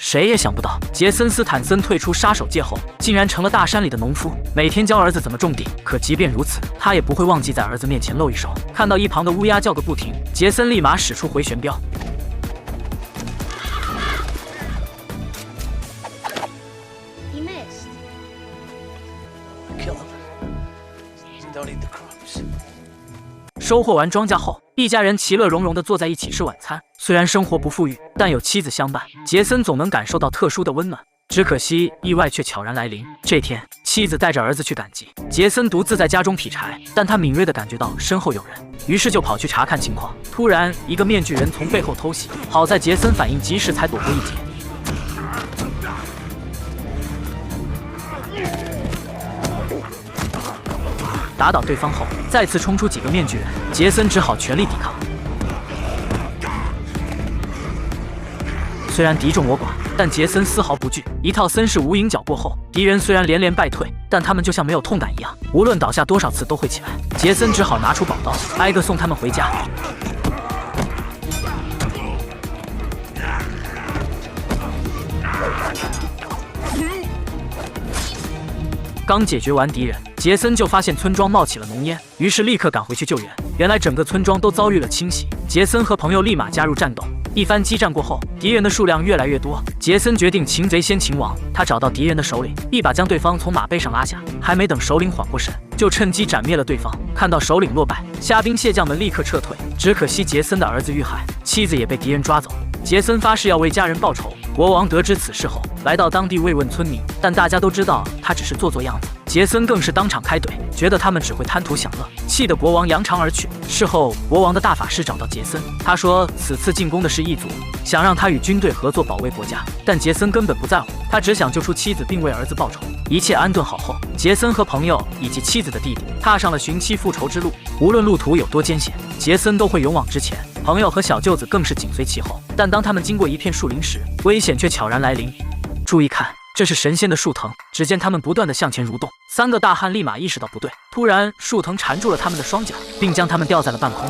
谁也想不到，杰森·斯坦森退出杀手界后，竟然成了大山里的农夫，每天教儿子怎么种地。可即便如此，他也不会忘记在儿子面前露一手。看到一旁的乌鸦叫个不停，杰森立马使出回旋镖。收获完庄稼后，一家人其乐融融地坐在一起吃晚餐。虽然生活不富裕，但有妻子相伴，杰森总能感受到特殊的温暖。只可惜意外却悄然来临。这天，妻子带着儿子去赶集，杰森独自在家中劈柴，但他敏锐地感觉到身后有人，于是就跑去查看情况。突然，一个面具人从背后偷袭，好在杰森反应及时，才躲过一劫。打倒对方后，再次冲出几个面具人，杰森只好全力抵抗。虽然敌众我寡，但杰森丝毫不惧。一套森氏无影脚过后，敌人虽然连连败退，但他们就像没有痛感一样，无论倒下多少次都会起来。杰森只好拿出宝刀，挨个送他们回家。刚解决完敌人，杰森就发现村庄冒起了浓烟，于是立刻赶回去救援。原来整个村庄都遭遇了清洗，杰森和朋友立马加入战斗。一番激战过后，敌人的数量越来越多，杰森决定擒贼先擒王。他找到敌人的首领，一把将对方从马背上拉下，还没等首领缓过神，就趁机斩灭了对方。看到首领落败，虾兵蟹将们立刻撤退。只可惜杰森的儿子遇害，妻子也被敌人抓走。杰森发誓要为家人报仇。国王得知此事后，来到当地慰问村民，但大家都知道他只是做做样子。杰森更是当场开怼，觉得他们只会贪图享乐，气得国王扬长而去。事后，国王的大法师找到杰森，他说此次进攻的是异族，想让他与军队合作保卫国家，但杰森根本不在乎，他只想救出妻子并为儿子报仇。一切安顿好后，杰森和朋友以及妻子的弟弟踏上了寻妻复仇之路。无论路途有多艰险，杰森都会勇往直前，朋友和小舅子更是紧随其后。但当他们经过一片树林时，危险却悄然来临。注意看，这是神仙的树藤。只见他们不断地向前蠕动，三个大汉立马意识到不对，突然树藤缠住了他们的双脚，并将他们吊在了半空。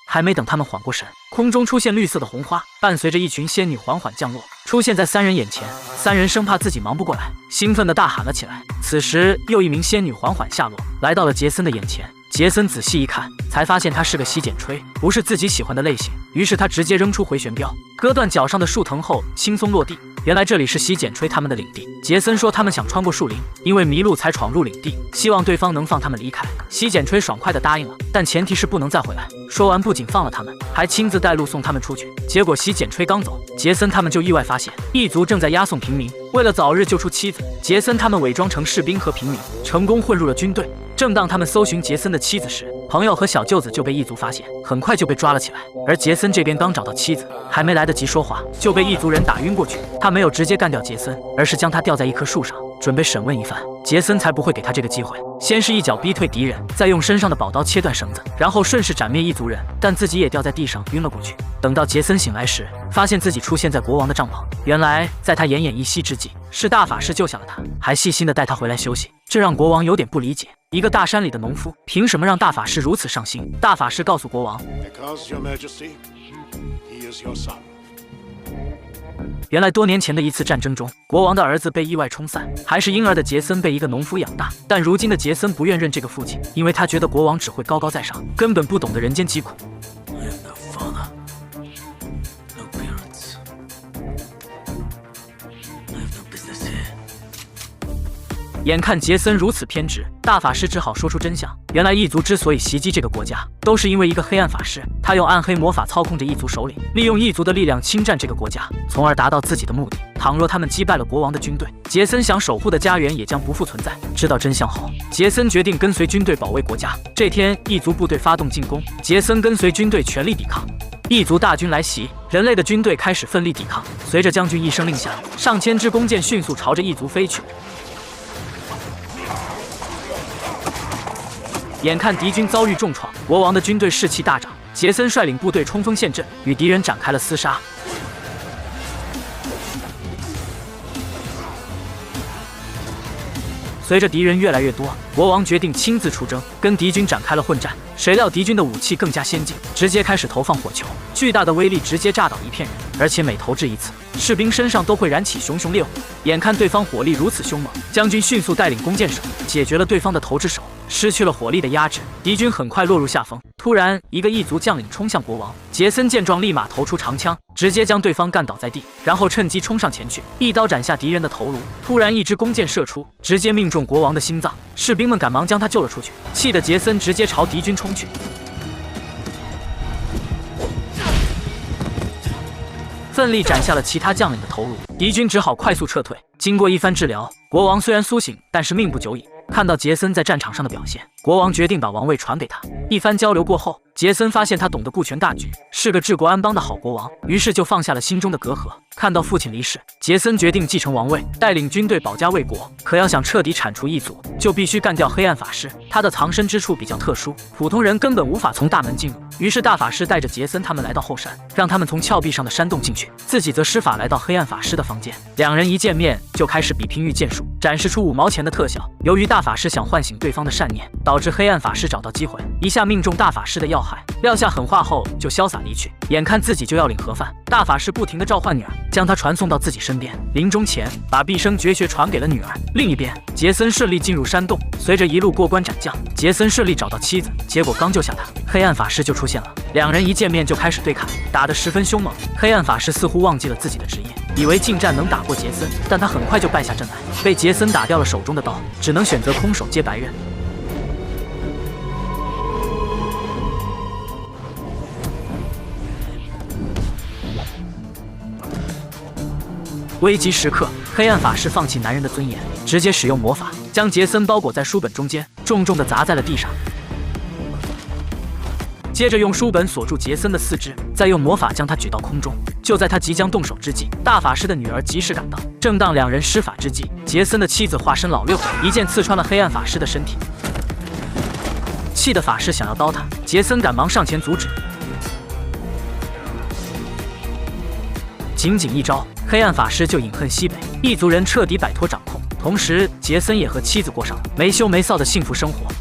还没等他们缓过神，空中出现绿色的红花，伴随着一群仙女缓缓降落，出现在三人眼前。三人生怕自己忙不过来，兴奋地大喊了起来。此时，又一名仙女缓缓下落，来到了杰森的眼前。杰森仔细一看，才发现它是个洗剪吹，不是自己喜欢的类型。于是他直接扔出回旋镖，割断脚上的树藤后轻松落地。原来这里是洗剪吹他们的领地。杰森说他们想穿过树林，因为迷路才闯入领地，希望对方能放他们离开。洗剪吹爽快地答应了，但前提是不能再回来。说完不仅放了他们，还亲自带路送他们出去。结果洗剪吹刚走，杰森他们就意外发现异族正在押送平民。为了早日救出妻子，杰森他们伪装成士兵和平民，成功混入了军队。正当他们搜寻杰森的妻子时，朋友和小舅子就被异族发现，很快就被抓了起来。而杰森这边刚找到妻子，还没来得及说话，就被异族人打晕过去。他没有直接干掉杰森，而是将他吊在一棵树上，准备审问一番。杰森才不会给他这个机会，先是一脚逼退敌人，再用身上的宝刀切断绳子，然后顺势斩灭异族人，但自己也掉在地上晕了过去。等到杰森醒来时，发现自己出现在国王的帐篷。原来在他奄奄一息之际，是大法师救下了他，还细心地带他回来休息。这让国王有点不理解，一个大山里的农夫，凭什么让大法师如此上心？大法师告诉国王， Because, Your Majesty, he is your son. 原来多年前的一次战争中，国王的儿子被意外冲散，还是婴儿的杰森被一个农夫养大。但如今的杰森不愿认这个父亲，因为他觉得国王只会高高在上，根本不懂得人间疾苦。I have no father, no parents. I have no business here. 眼看杰森如此偏执，大法师只好说出真相。原来异族之所以袭击这个国家，都是因为一个黑暗法师，他用暗黑魔法操控着异族首领，利用异族的力量侵占这个国家，从而达到自己的目的。倘若他们击败了国王的军队，杰森想守护的家园也将不复存在。知道真相后，杰森决定跟随军队保卫国家。这天，异族部队发动进攻，杰森跟随军队全力抵抗。异族大军来袭，人类的军队开始奋力抵抗。随着将军一声令下，上千支弓箭迅速朝着异族飞去。眼看敌军遭遇重创，国王的军队士气大涨，杰森率领部队冲锋陷阵，与敌人展开了厮杀。随着敌人越来越多，国王决定亲自出征，跟敌军展开了混战。谁料敌军的武器更加先进，直接开始投放火球，巨大的威力直接炸倒一片人，而且每投掷一次，士兵身上都会燃起熊熊烈火。眼看对方火力如此凶猛，将军迅速带领弓箭手解决了对方的投掷手，失去了火力的压制，敌军很快落入下风。突然，一个异族将领冲向国王，杰森见状立马投出长枪，直接将对方干倒在地，然后趁机冲上前去，一刀斩下敌人的头颅。突然，一支弓箭射出，直接命中国王的心脏，士兵们赶忙将他救了出去，气得杰森直接朝敌军冲去。奋力斩下了其他将领的头颅，敌军只好快速撤退。经过一番治疗，国王虽然苏醒，但是命不久矣。看到杰森在战场上的表现，国王决定把王位传给他。一番交流过后，杰森发现他懂得顾全大局，是个治国安邦的好国王，于是就放下了心中的隔阂。看到父亲离世，杰森决定继承王位，带领军队保家卫国。可要想彻底铲除异族，就必须干掉黑暗法师。他的藏身之处比较特殊，普通人根本无法从大门进入。于是大法师带着杰森他们来到后山，让他们从峭壁上的山洞进去，自己则施法来到黑暗法师的房间。两人一见面就开始比拼御剑术，展示出5毛钱的特效。由于大法师想唤醒对方的善念，导致黑暗法师找到机会，一下命中大法师的要害，撂下狠话后就潇洒离去。眼看自己就要领盒饭，大法师不停地召唤女儿，将她传送到自己身边。临终前，把毕生绝学传给了女儿。另一边，杰森顺利进入山洞，随着一路过关斩将，杰森顺利找到妻子。结果刚救下她，黑暗法师就出现了。两人一见面就开始对砍，打得十分凶猛。黑暗法师似乎忘记了自己的职业，以为近战能打过杰森，但他很快就败下阵来，被杰森打掉了手中的刀，只能选择空手接白刃。危急时刻，黑暗法师放弃男人的尊严，直接使用魔法，将杰森包裹在书本中间，重重地砸在了地上。接着用书本锁住杰森的四肢，再用魔法将他举到空中。就在他即将动手之际，大法师的女儿及时赶到。正当两人施法之际，杰森的妻子化身老六，一剑刺穿了黑暗法师的身体。气得法师想要刀他，杰森赶忙上前阻止。仅仅一招，黑暗法师就饮恨西北，异族人彻底摆脱掌控。同时，杰森也和妻子过上了没羞没臊的幸福生活。